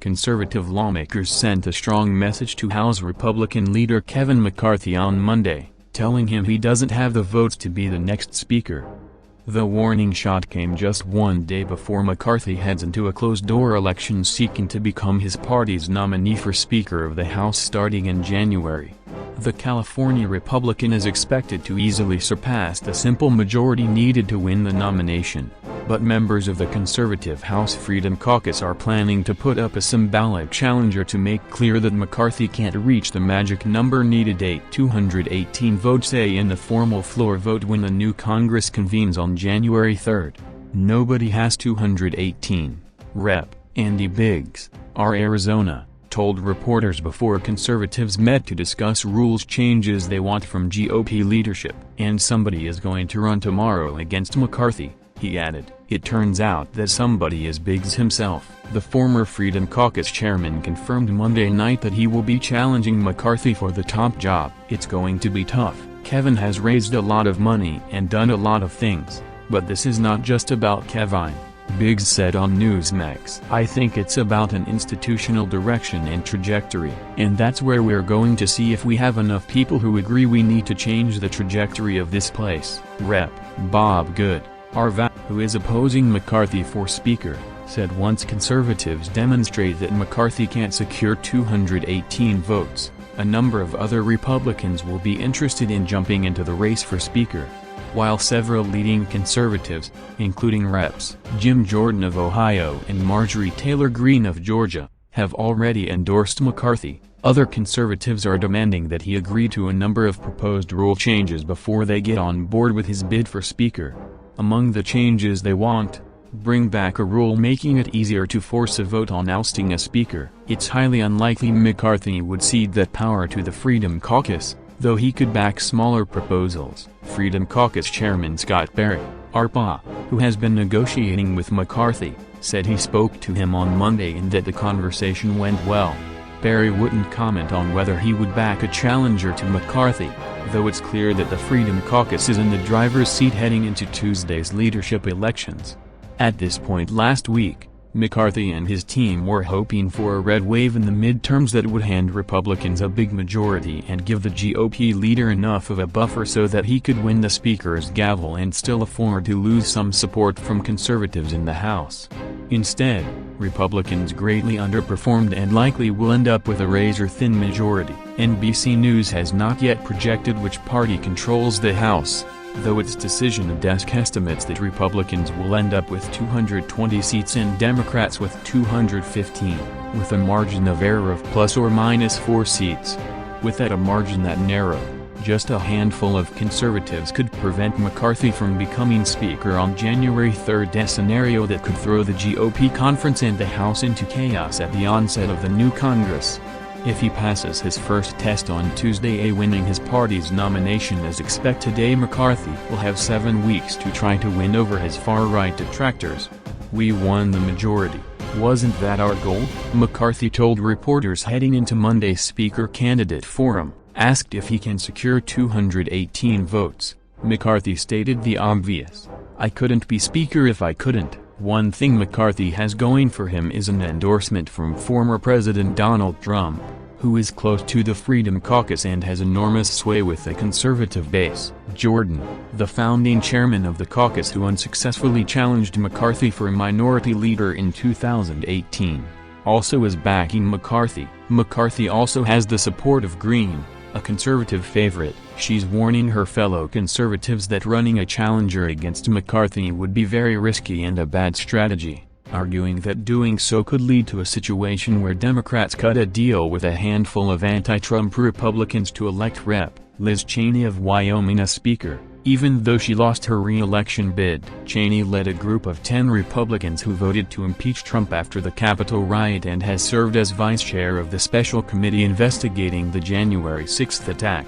Conservative lawmakers sent a strong message to House Republican leader Kevin McCarthy on Monday, telling him he doesn't have the votes to be the next speaker. The warning shot came just one day before McCarthy heads into a closed-door election seeking to become his party's nominee for Speaker of the House starting in January. The California Republican is expected to easily surpass the simple majority needed to win the nomination, but members of the conservative House Freedom Caucus are planning to put up a symbolic challenger to make clear that McCarthy can't reach the magic number needed: 218 votes, say in the formal floor vote when the new Congress convenes on January 3. Nobody has 218, Rep. Andy Biggs, R. Arizona, told reporters before conservatives met to discuss rules changes they want from GOP leadership. And somebody is going to run tomorrow against McCarthy, he added. It turns out that somebody is Biggs himself. The former Freedom Caucus chairman confirmed Monday night that he will be challenging McCarthy for the top job. It's going to be tough. Kevin has raised a lot of money and done a lot of things, but this is not just about Kevin, Biggs said on Newsmax. I think it's about an institutional direction and trajectory, and that's where we're going to see if we have enough people who agree we need to change the trajectory of this place. Rep. Bob Good, RVA, who is opposing McCarthy for Speaker, said once conservatives demonstrate that McCarthy can't secure 218 votes, a number of other Republicans will be interested in jumping into the race for Speaker. While several leading conservatives, including Reps. Jim Jordan of Ohio and Marjorie Taylor Greene of Georgia, have already endorsed McCarthy, other conservatives are demanding that he agree to a number of proposed rule changes before they get on board with his bid for Speaker. Among the changes they want: bring back a rule making it easier to force a vote on ousting a speaker. It's highly unlikely McCarthy would cede that power to the Freedom Caucus, though he could back smaller proposals. Freedom Caucus Chairman Scott Perry, RPA, who has been negotiating with McCarthy, said he spoke to him on Monday and that the conversation went well. Perry wouldn't comment on whether he would back a challenger to McCarthy, though it's clear that the Freedom Caucus is in the driver's seat heading into Tuesday's leadership elections. At this point last week, McCarthy and his team were hoping for a red wave in the midterms that would hand Republicans a big majority and give the GOP leader enough of a buffer so that he could win the Speaker's gavel and still afford to lose some support from conservatives in the House. Instead, Republicans greatly underperformed and likely will end up with a razor-thin majority. NBC News has not yet projected which party controls the House, though its decision desk estimates that Republicans will end up with 220 seats and Democrats with 215, with a margin of error of plus or minus 4 seats. Without a margin that narrow, just a handful of conservatives could prevent McCarthy from becoming Speaker on January 3, a scenario that could throw the GOP conference and the House into chaos at the onset of the new Congress. If he passes his first test on Tuesday, winning his party's nomination as expected, McCarthy will have 7 weeks to try to win over his far-right detractors. We won the majority. Wasn't that our goal? McCarthy told reporters heading into Monday's Speaker candidate forum. Asked if he can secure 218 votes, McCarthy stated the obvious: I couldn't be Speaker if I couldn't. One thing McCarthy has going for him is an endorsement from former President Donald Trump, who is close to the Freedom Caucus and has enormous sway with the conservative base. Jordan, the founding chairman of the caucus who unsuccessfully challenged McCarthy for minority leader in 2018, also is backing McCarthy. McCarthy also has the support of Greene, a conservative favorite. She's warning her fellow conservatives that running a challenger against McCarthy would be very risky and a bad strategy, arguing that doing so could lead to a situation where Democrats cut a deal with a handful of anti-Trump Republicans to elect Rep. Liz Cheney of Wyoming as Speaker, even though she lost her re-election bid. Cheney led a group of 10 Republicans who voted to impeach Trump after the Capitol riot and has served as vice chair of the special committee investigating the January 6 attack.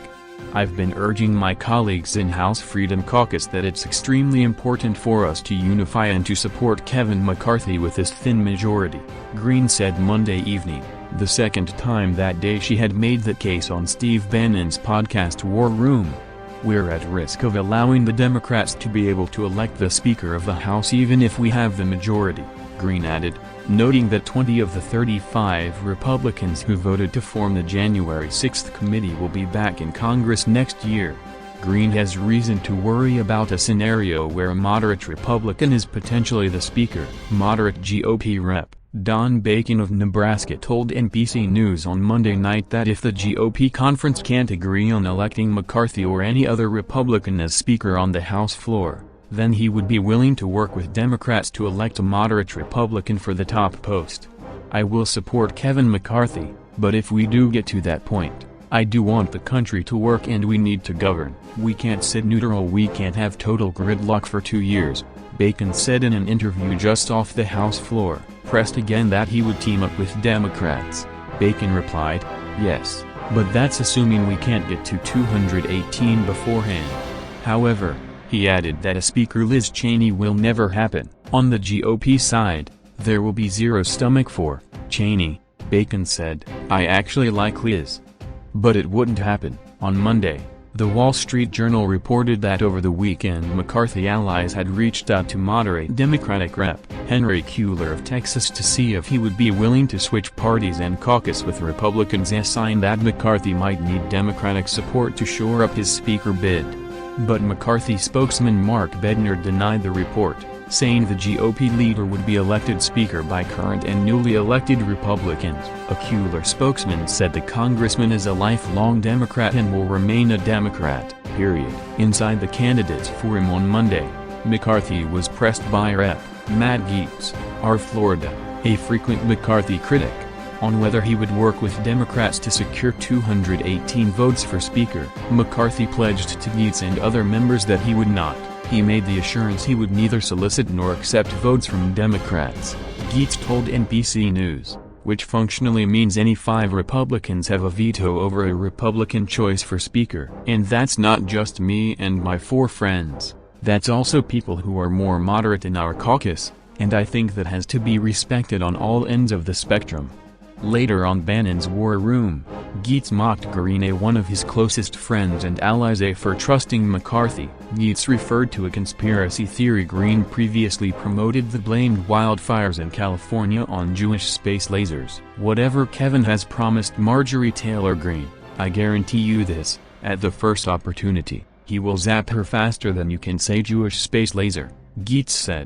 I've been urging my colleagues in House Freedom Caucus that it's extremely important for us to unify and to support Kevin McCarthy with this thin majority, Greene said Monday evening, the second time that day she had made that case on Steve Bannon's podcast War Room. We're at risk of allowing the Democrats to be able to elect the Speaker of the House even if we have the majority. Green added, noting that 20 of the 35 Republicans who voted to form the January 6 committee will be back in Congress next year. Green has reason to worry about a scenario where a moderate Republican is potentially the Speaker. Moderate GOP Rep. Don Bacon of Nebraska told NBC News on Monday night that if the GOP conference can't agree on electing McCarthy or any other Republican as Speaker on the House floor, then he would be willing to work with Democrats to elect a moderate Republican for the top post. "I will support Kevin McCarthy, but if we do get to that point, I do want the country to work and we need to govern. We can't sit neutral, we can't have total gridlock for 2 years," Bacon said in an interview just off the House floor. Pressed again that he would team up with Democrats, Bacon replied, "Yes, but that's assuming we can't get to 218 beforehand." However, he added that a Speaker Liz Cheney will never happen. On the GOP side, there will be zero stomach for Cheney, Bacon said. "I actually like Liz. But it wouldn't happen." On Monday, The Wall Street Journal reported that over the weekend McCarthy allies had reached out to moderate Democratic Rep. Henry Cuellar of Texas to see if he would be willing to switch parties and caucus with Republicans, a sign that McCarthy might need Democratic support to shore up his Speaker bid. But McCarthy spokesman Mark Bednar denied the report, saying the GOP leader would be elected Speaker by current and newly elected Republicans. A Cuellar spokesman said the congressman is a lifelong Democrat and will remain a Democrat, period. Inside the candidates forum on Monday, McCarthy was pressed by Rep. Matt Gaetz, R. Florida, a frequent McCarthy critic, on whether he would work with Democrats to secure 218 votes for Speaker. McCarthy pledged to Gaetz and other members that he would not. He made the assurance he would neither solicit nor accept votes from Democrats, Gaetz told NBC News, which functionally means any 5 Republicans have a veto over a Republican choice for Speaker. "And that's not just me and my 4 friends, that's also people who are more moderate in our caucus, and I think that has to be respected on all ends of the spectrum." Later on Bannon's War Room, Gaetz mocked Green, one of his closest friends and allies, for trusting McCarthy. Gaetz referred to a conspiracy theory Green previously promoted that blamed wildfires in California on Jewish space lasers. "Whatever Kevin has promised Marjorie Taylor Greene, I guarantee you this, at the first opportunity, he will zap her faster than you can say Jewish space laser," Gaetz said.